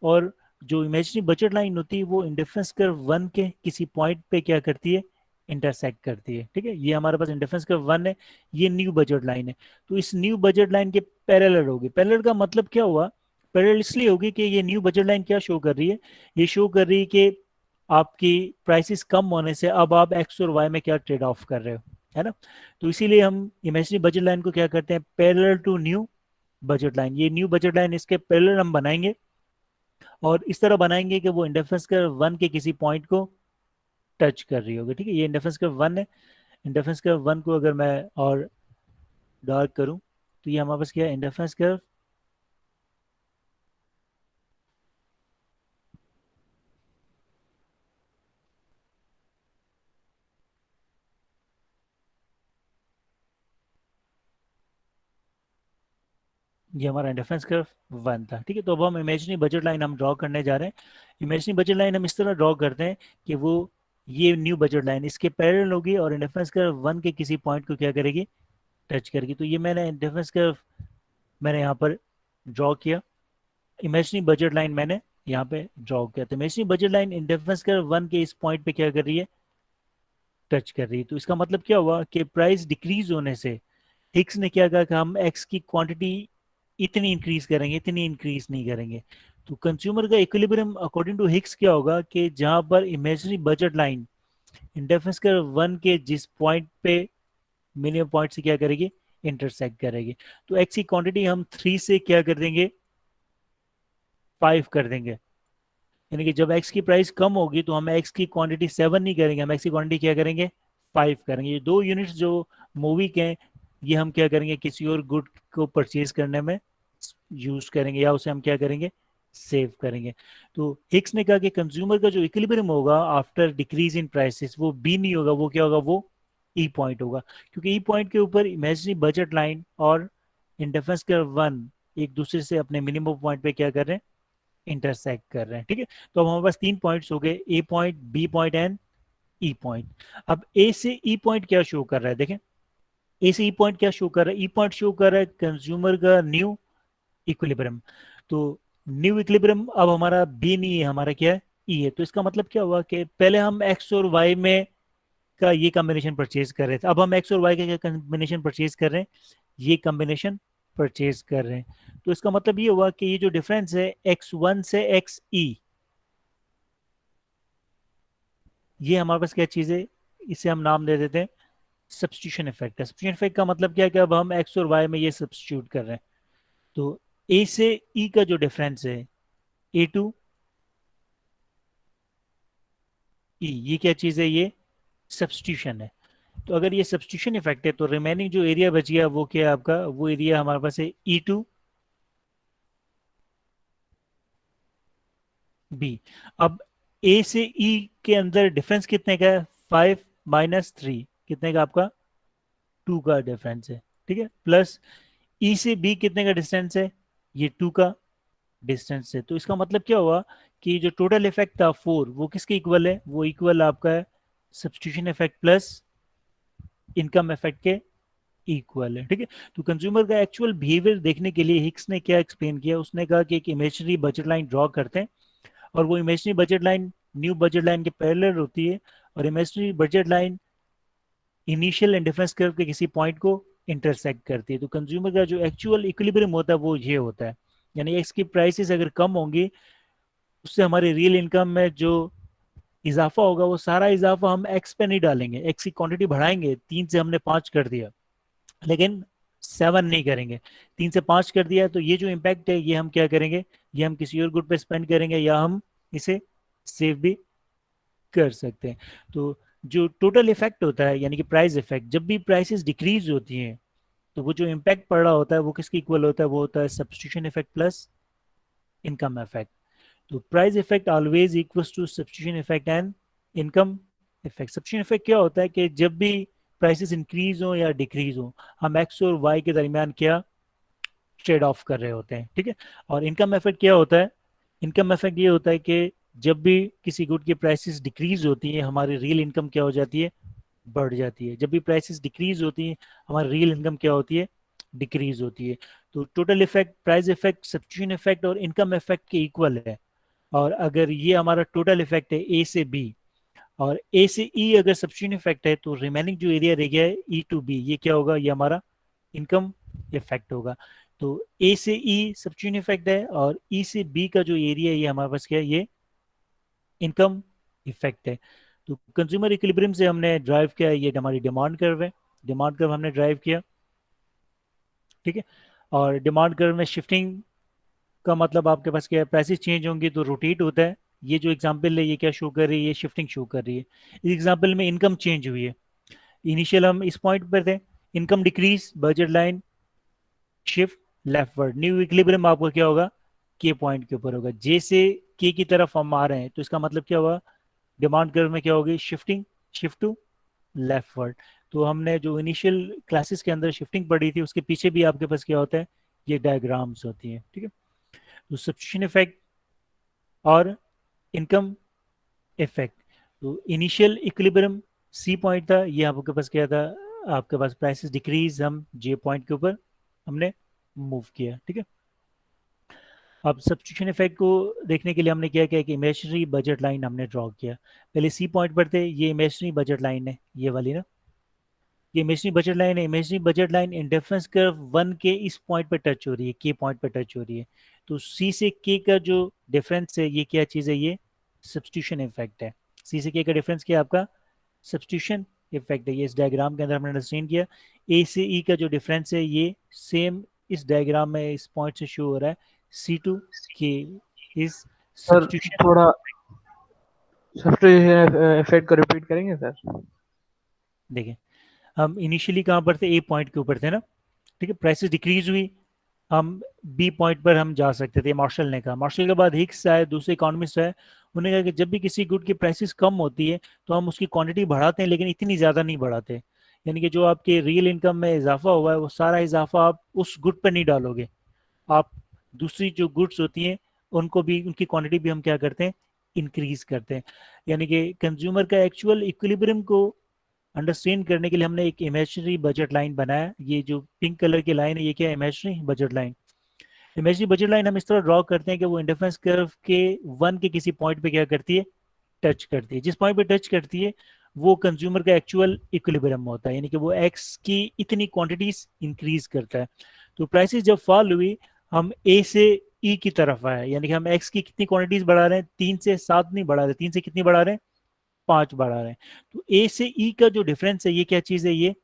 और जो इमेजिनरी बजट लाइन होती है वो इंडिफरेंस कर्व वन के किसी पॉइंट पे क्या करती है, इंटरसेक्ट करती है। ठीक है, ये हमारे पास इंडिफरेंस कर्व वन है, ये न्यू बजट लाइन है। तो इस न्यू बजट लाइन के पैरेलल होगी। पैरेलल का मतलब क्या हुआ, पैरेलल इसलिए होगी कि ये न्यू बजट लाइन क्या शो कर रही है, ये शो कर रही है कि आपकी प्राइसेस कम होने से अब आप एक्स और वाई में क्या ट्रेड ऑफ कर रहे हो, है ना। तो इसीलिए हम इमेजिनरी बजट लाइन को क्या करते हैं, parallel to new budget line. ये न्यू बजट लाइन इसके पैरेलल हम बनाएंगे और इस तरह बनाएंगे कि वो इंटरफेरेंस कर्व वन के किसी पॉइंट को टच कर रही होगी। ठीक है, ये इंटरफेरेंस कर्व वन है। इंटरफेरेंस कर्व वन को अगर मैं और डार्क करूं तो ये हमारे पास क्या है, इंटरफेरेंस कर्व ये हमारा इंटरफेरेंस कर्व वन था। ठीक है, तो अब हम इमेजिनरी बजट लाइन हम ड्रॉ करने जा रहे हैं। इमेजिनरी बजट लाइन हम इस तरह ड्रॉ करते हैं कि वो ये न्यू बजट लाइन इसके पैरेलल होगी और इंटरफेरेंस कर्व वन के किसी पॉइंट को क्या करेगी, टच करेगी। तो ये मैंने इंटरफेरेंस कर्व मैंने यहाँ पर ड्रॉ किया, इमेजिनरी बजट लाइन मैंने यहाँ पे ड्रॉ किया। तो imaginary budget line interference curve one के इस पॉइंट पे क्या कर रही है, टच कर रही है। तो इसका मतलब क्या हुआ कि प्राइस डिक्रीज होने से हिक्स ने क्या कहा कि हम एक्स की क्वांटिटी इतनी इंक्रीज करेंगे, इतनी इंक्रीज नहीं करेंगे। तो कंज्यूमर का इक्विलिब्रियम अकॉर्डिंग टू हिक्स क्या होगा कि जहां पर imaginary budget line interference curve one के जिस पॉइंट पे मिनिमम पॉइंट से क्या करेगी, इंटरसेक्ट करेगी। तो एक्स की क्वांटिटी हम 3 से क्या कर देंगे, 5 कर देंगे। यानी कि जब एक्स की प्राइस कम होगी तो हम एक्स की क्वांटिटी 7 नहीं करेंगे, हम एक्स की क्वांटिटी क्या करेंगे, 5 करेंगे। ये 2 यूनिट्स जो मूवी के हैं ये हम क्या करेंगे, किसी और गुड को परचेज करने में यूज करेंगे या उसे हम क्या करेंगे, सेव करेंगे। तो हिक्स ने कहा कि कंज्यूमर का जो इक्विलिब्रियम होगा आफ्टर डिक्रीज इन प्राइसेस वो बी नहीं होगा, वो क्या होगा, वो ई पॉइंट होगा। क्योंकि ई पॉइंट के ऊपर इमेजिनरी बजट लाइन और इंटरफेरेंस कर्व वन एक दूसरे से अपने मिनिमम पॉइंट पे क्या कर रहे हैं, इंटरसेक्ट कर रहे हैं। ठीक है, तो अब हमारे पास 3 पॉइंट्स हो गए, A point, B point and E point. अब ए से ई पॉइंट क्या शो कर रहा है, देखें ए से ई पॉइंट क्या शो कर रहा है, ई पॉइंट शो कर रहा है कंज्यूमर का न्यू इक्विलिब्रियम। तो न्यू इक्विलिब्रियम अब हमारा बी नहीं है, हमारा क्या है, ई है। तो इसका मतलब क्या हुआ कि पहले हम एक्स और वाई में का ये कॉम्बिनेशन परचेज कर रहे थे, अब हम एक्स और वाई का क्या कॉम्बिनेशन परचेज कर रहे हैं, ये कॉम्बिनेशन परचेज कर रहे हैं। तो इसका मतलब ये हुआ कि ये जो डिफरेंस है एक्स वन से एक्स ई, ये हमारे पास क्या चीज़ है, इसे हम नाम दे देते हैं सब्स्टिट्यूशन इफेक्ट है। सब्स्टिट्यूशन इफेक्ट का मतलब क्या है कि अब हम एक्स और वाई में ये सब्स्टिट्यूट कर रहे हैं। तो ए से ई का जो डिफरेंस है, ए टू ई, ये क्या चीज़ है, ये सब्स्टिट्यूशन है। तो अगर ये सब्स्टिट्यूशन इफेक्ट है तो रिमेनिंग जो एरिया बच गया वो क्या है आपका, वो एरिया हमारे पास है ई टू बी। अब ए से ई के अंदर डिफरेंस कितने का है, 5 - 3 कितने का आपका, 2 का डिफरेंस है। ठीक है, प्लस ई से बी कितने का डिस्टेंस है, ये 2 का डिस्टेंस है। तो इसका मतलब क्या हुआ कि जो टोटल इफेक्ट था 4 वो किसके इक्वल है, वो इक्वल आपका है substitution effect plus income effect के इक्वल है। ठीक है, तो कंज्यूमर का एक्चुअल बिहेवियर देखने के लिए हिक्स ने क्या एक्सप्लेन किया, उसने कहा कि एक इमेजिनरी बजट लाइन ड्रॉ करते हैं और वो imaginary budget line new budget line के पैरेलल होती है। और imaginary budget line initial indifference curve के किसी पॉइंट को इंटरसेक्ट करती है। तो कंज्यूमर का जो एक्चुअल इक्विलिब्रियम होता है वो ये होता है, यानी एक्स की प्राइसेस अगर कम होंगी उससे हमारे रियल इनकम में जो इजाफा होगा वो सारा इजाफा हम एक्स पे नहीं डालेंगे, एक्स की क्वांटिटी बढ़ाएंगे, 3 से हमने 5 कर दिया लेकिन 7 नहीं करेंगे, 3 से 5 कर दिया, तो ये जो इम्पैक्ट है ये हम क्या करेंगे, ये हम किसी और गुड पे स्पेंड करेंगे या हम इसे सेव भी कर सकते हैं। तो जो टोटल इफेक्ट होता है यानी कि प्राइस इफेक्ट, जब भी प्राइसेस डिक्रीज होती हैं तो वो जो इम्पैक्ट पड़ रहा होता है वो किसके इक्वल होता है, वो होता है substitution effect plus income effect. तो price effect always equals to substitution effect and income effect. Substitution effect क्या होता है कि जब भी प्राइसेस इंक्रीज हो या डिक्रीज हो हम एक्स और वाई के दरमियान क्या ट्रेड ऑफ कर रहे होते हैं, ठीक है। और इनकम इफेक्ट क्या होता है, इनकम इफेक्ट ये होता है कि जब भी किसी गुड की प्राइसेस डिक्रीज होती है हमारी रियल इनकम क्या हो जाती है, बढ़ जाती है। जब भी प्राइसेस डिक्रीज होती है हमारी रियल इनकम क्या होती है, डिक्रीज होती है। तो total effect, price effect, substitution effect और इनकम इफेक्ट के इक्वल है। और अगर ये हमारा टोटल इफेक्ट है ए से बी और ए से ई अगर सब्सटीट्यूशन इफेक्ट है तो रिमेनिंग जो एरिया रह गया है ई टू बी, ये क्या होगा, ये हमारा इनकम इफेक्ट होगा। तो ए से ई सब्सटीट्यूशन इफेक्ट है और ई से बी का जो एरिया है ये हमारे पास क्या है, ये इनकम इफेक्ट है। तो कंज्यूमर इक्विलिब्रियम से हमने ड्राइव किया, ये हमारी डिमांड कर्व है, डिमांड कर्व हमने ड्राइव किया, ठीक है। और डिमांड कर्व में शिफ्टिंग का मतलब आपके पास क्या है, प्राइसेस चेंज होंगी तो रोटेट होता है। ये जो एग्जांपल है ये क्या शो कर रही है, ये शिफ्टिंग शो कर रही है। इस एग्जांपल में इनकम चेंज हुई है, इनिशियल हम इस पॉइंट पर थे, income decrease, budget line shift leftward, new equilibrium आपको क्या होगा, के पॉइंट के ऊपर होगा। जे से के की तरफ हम आ रहे हैं तो इसका मतलब क्या हुआ, डिमांड कर्व में क्या होगी, शिफ्टिंग, शिफ्ट टू लेफ्टवर्ड। तो हमने जो इनिशियल क्लासेस के अंदर शिफ्टिंग पढ़ी थी उसके पीछे भी आपके पास क्या होता है, ये डायग्राम्स होती है, ठीक है। तो सब्स्टिट्यूशन इफेक्ट और इनकम इफेक्ट। तो इनिशियल इक्विलिब्रियम सी पॉइंट था, ये आपके पास क्या था, आपके पास प्राइसेस डिक्रीज, हम जे पॉइंट के ऊपर हमने मूव किया, ठीक है। अब सब्स्टिट्यूशन इफेक्ट को देखने के लिए हमने क्या किया कि इमेजिनरी बजट लाइन हमने ड्रॉ किया। पहले सी पॉइंट पर थे, ये इमेजिनरी बजट लाइन है, ये वाली ना, ये इमेजिनरी बजट लाइन है। Imaginary budget line indifference curve 1 के इस पॉइंट पर टच हो रही है, के पॉइंट पर टच हो रही है। तो सी से के का जो डिफरेंस है ये क्या चीज़ है, ये सब्स्टिट्यूशन इफेक्ट है। सी से के का डिफरेंस क्या है आपका, सब्स्टिट्यूशन इफेक्ट है। ये इस डायग्राम के अंदर हमने अंडरस्टैंड किया। ए से ई का जो डिफरेंस है ये सेम इस डायग्राम में इस पॉइंट से शो हो रहा है, सी टू के इज सर सब्स्टिट्यूशन। थोड़ा सब्स्टिट्यूशन इफेक्ट को रिपीट करेंगे सर? देखिए हम इनिशियली कहाँ पर थे, ए पॉइंट के ऊपर थे ना, ठीक है। प्राइसेस डिक्रीज हुई, हम बी पॉइंट पर हम जा सकते थे, मार्शल ने कहा। मार्शल के बाद हिक्स आए, दूसरे इकोनॉमिस्ट आए, उन्होंने कहा कि जब भी किसी गुड की प्राइसेस कम होती है तो हम उसकी क्वांटिटी बढ़ाते हैं लेकिन इतनी ज़्यादा नहीं बढ़ाते। यानी कि जो आपके रियल इनकम में इजाफा हुआ है वो सारा इजाफा आप उस गुड पर नहीं डालोगे, आप दूसरी जो गुड्स होती हैं उनको भी, उनकी क्वांटिटी भी हम क्या करते हैं, इंक्रीज करते हैं। यानी कि कंज्यूमर का एक्चुअल इक्विलिब्रियम को अंडरस्टैंड करने के लिए हमने एक इमेजिनरी बजट लाइन बनाया। ये जो पिंक कलर की लाइन है ये क्या है, imaginary budget line. Imaginary budget line हम इस तरह ड्रॉ करते हैं कि वो इंडिफरेंस कर्व के 1 के किसी पॉइंट पे क्या करती है, टच करती है। जिस पॉइंट पे टच करती है वो कंज्यूमर का एक्चुअल इक्विलिब्रियम होता है, यानी कि वो एक्स की इतनी क्वांटिटीज इंक्रीज करता है। तो प्राइसेस जब फॉल हुई हम ए से ई की तरफ आए, यानी कि हम एक्स की कितनी क्वांटिटीज बढ़ा रहे हैं, 3 से 7 नहीं बढ़ा रहे, 3 से कितनी बढ़ा रहे हैं, 5 बढ़ा रहे हैं। तो ए से ई का जो डिफरेंस है ये क्या चीज है, ये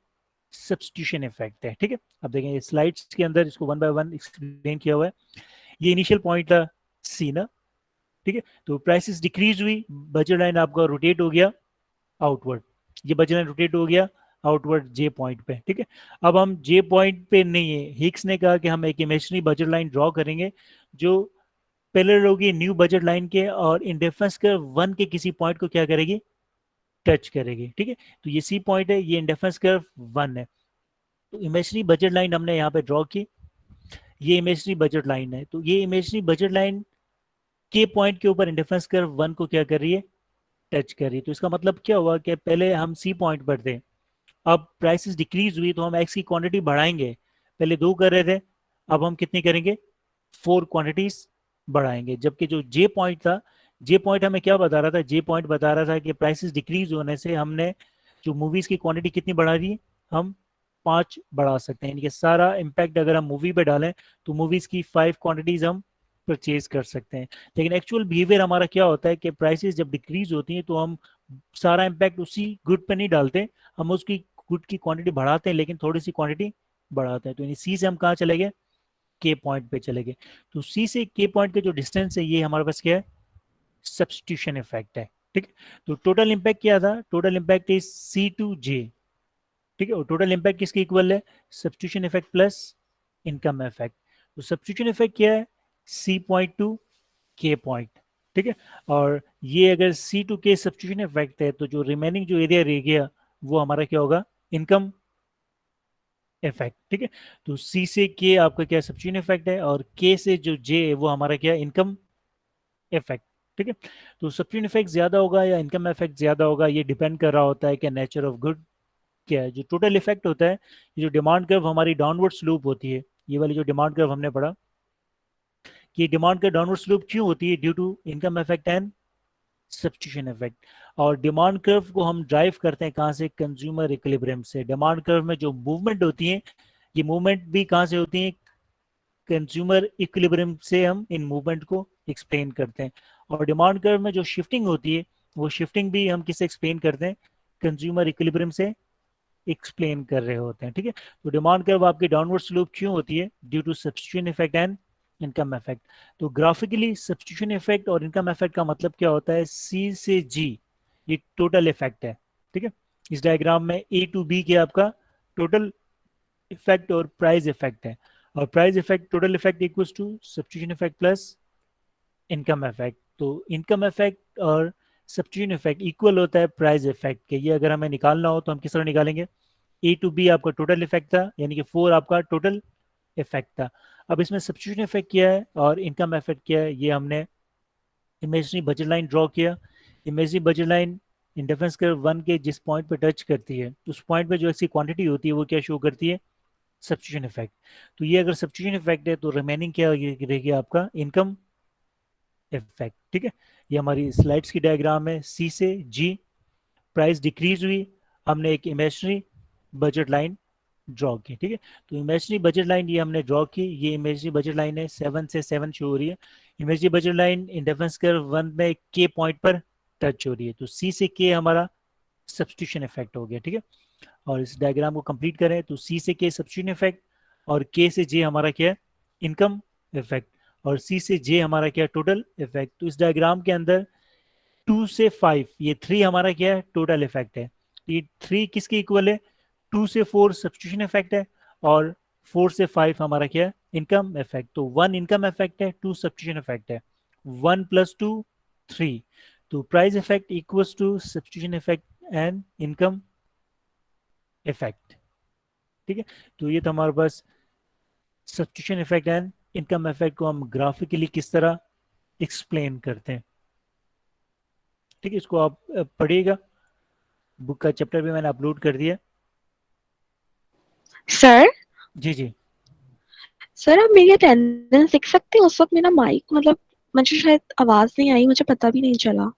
सब्स्टिट्यूशन इफेक्ट है, ठीक है। अब देखें स्लाइड्स के अंदर इसको वन बाय वन एक्सप्लेन किया हुआ है। ये इनिशियल पॉइंट था सी ना, ठीक है। तो प्राइसेस डिक्रीज हुई, बजट लाइन आपका रोटेट हो गया आउटवर्ड, ये बजट लाइन रोटेट हो गया आउटवर्ड जे पॉइंट पे, ठीक है। अब हम जे पॉइंट पे नहीं है, हिक्स ने कहा कि हम एक इमेजिनरी बजट लाइन ड्रॉ करेंगे जो पैरेलल होगी न्यू बजट लाइन के और इंडिफरेंस कर 1 के किसी पॉइंट को क्या करेगी, टच करेगी, ठीक है। तो ये सी पॉइंट है, ये इंडिफरेंस कर्व 1 है। तो इमेजिनरी बजट लाइन हमने यहाँ पे ड्रॉ की, ये इमेजिनरी बजट लाइन है। तो ये इमेजिनरी बजट लाइन के पॉइंट के ऊपर इंडिफरेंस कर्व 1 को क्या कर रही है, टच कर रही है। तो इसका मतलब क्या हुआ कि पहले हम सी पॉइंट पर थे, अब प्राइसेस डिक्रीज हुई तो हम एक्स की क्वांटिटी बढ़ाएंगे, पहले 2 कर रहे थे, अब हम कितनी करेंगे, 4 क्वांटिटीज बढ़ाएंगे। जबकि जो जे पॉइंट था, जे पॉइंट हमें क्या बता रहा था, जे पॉइंट बता रहा था कि प्राइसेस डिक्रीज होने से हमने जो मूवीज की क्वांटिटी कितनी बढ़ा रही है, हम 5 बढ़ा सकते हैं, यानी कि सारा इम्पैक्ट अगर हम मूवी पे डालें तो मूवीज की 5 क्वांटिटीज हम परचेज कर सकते हैं। लेकिन एक्चुअल बिहेवियर हमारा क्या होता है कि प्राइसेस जब डिक्रीज होती हैं तो हम सारा इम्पैक्ट उसी गुड पे नहीं डालते, हम उसकी गुड की क्वांटिटी बढ़ाते हैं लेकिन थोड़ी सी क्वांटिटी बढ़ाते हैं। तो यानी सी से हम कहाँ चले गए, के पॉइंट पे चले गए। तो सी से के पॉइंट का जो डिस्टेंस है ये हमारे पास क्या है, सब्सटीट्यूशन इफेक्ट है। ठीक है, तो टोटल इम्पैक्ट क्या था, total impact is C to J. ठीक है, और टोटल इम्पैक्ट किसके इक्वल है, substitution effect plus income effect. तो सब्सटीट्यूशन इफेक्ट क्या है, C point to K point. ठीक है, और ये अगर C to K substitution effect है तो जो रिमेनिंग जो एरिया रह गया वो हमारा क्या होगा, इनकम इफेक्ट। ठीक है, तो सी से के आपका क्या सब्सटीट्यूशन इफेक्ट है, और के से जो जे है वो हमारा क्या, इनकम इफेक्ट। ठीक है, तो सब्सटीट्यूशन इफेक्ट ज्यादा होगा या इनकम इफेक्ट ज्यादा होगा, ये डिपेंड कर रहा होता है कि नेचर ऑफ गुड क्या है। जो टोटल इफेक्ट होता है, ये जो डिमांड कर्व हमारी डाउनवर्ड स्लोप होती है, ये वाली जो डिमांड कर्व हमने पढ़ा कि डिमांड कर्व डाउनवर्ड स्लोप क्यों होती है, due to income effect and substitution effect. और डिमांड कर्व को हम ड्राइव करते हैं कहाँ से, कंज्यूमर इक्विलिब्रियम से। डिमांड कर्व में जो मूवमेंट होती है, ये मूवमेंट भी कहाँ से होती है, कंज्यूमर इक्विलिब्रियम से हम इन मूवमेंट को एक्सप्लेन करते हैं। और डिमांड कर्व में जो शिफ्टिंग होती है, वो शिफ्टिंग भी हम किससे एक्सप्लेन करते हैं, कंज्यूमर इक्विलिब्रियम से एक्सप्लेन कर रहे होते हैं। ठीक है, तो डिमांड कर्व आपकी डाउनवर्ड स्लोप क्यों होती है, due to substitution effect and income effect. तो ग्राफिकली सब्सटीट्यूशन इफेक्ट और इनकम इफेक्ट का मतलब क्या होता है, सी से जी ये टोटल इफेक्ट है। ठीक है, इस डायग्राम में ए टू बी के आपका टोटल इफेक्ट और प्राइस इफेक्ट है, और price effect total effect equals to substitution effect plus income effect. तो इनकम इफेक्ट और सब्सटीट्यूशन इफेक्ट इक्वल होता है प्राइस इफेक्ट के। ये अगर हमें निकालना हो तो हम किस तरह निकालेंगे, ए टू बी आपका टोटल इफेक्ट था, यानी कि 4 आपका टोटल इफेक्ट था। अब इसमें सब्सटीट्यूशन इफेक्ट क्या है और इनकम इफेक्ट क्या है, ये हमने इमेजिनरी बजट लाइन ड्रॉ किया। Imaginary budget line interference curve 1 के जिस पॉइंट पे टच करती है, उस पॉइंट पे जो इसकी क्वांटिटी होती है वो क्या शो करती है, सब्सटीट्यूशन इफेक्ट। तो ये अगर सब्सटीट्यूशन इफेक्ट है तो रिमेनिंग क्या रहेगी आपका, इनकम इफेक्ट। ठीक है, ये हमारी स्लाइड्स की डायग्राम है, सी से जी प्राइस डिक्रीज हुई, हमने एक इमेजिनरी बजट लाइन ड्रॉ की। ठीक है, तो इमेजिनरी बजट लाइन ये हमने ड्रॉ की, ये इमेजिनरी बजट लाइन है, 7 से 7 शो हो रही है। Imaginary budget line interference curve 1 में के पॉइंट पर टच हो रही है, तो सी से के हमारा सब्सटीट्यूशन इफेक्ट हो गया। ठीक है, और इस डायग्राम को कंप्लीट करें तो सी से के सब्सटीट्यूशन इफेक्ट, और के से जे हमारा क्या है, इनकम इफेक्ट, और सी से जे हमारा क्या है, टोटल इफेक्ट। तो इस डायग्राम के अंदर 2 से 5 ये 3 हमारा क्या है, टोटल इफेक्ट है। तो ये 3 किसके इक्वल है, 2 से 4 सब्सटीट्यूशन इफेक्ट है, और 4 से 5 हमारा क्या है, इनकम इफेक्ट। तो 1 इनकम इफेक्ट है, 2 सब्सटीट्यूशन इफेक्ट है, 1 प्लस 2 3। तो price effect equals to substitution effect and income effect. ठीक है, तो ये तो हमारे पास substitution effect and income effect को हम ग्राफिकली किस तरह एक्सप्लेन करते हैं। ठीक है, इसको आप पढ़िएगा, बुक का चैप्टर भी मैंने अपलोड कर दिया। सर जी जी, सर आप मेरी अटेंडेंस लिख सकते हैं? उस वक्त मेरा माइक मतलब मुझे शायद आवाज नहीं आई, मुझे पता भी नहीं चला।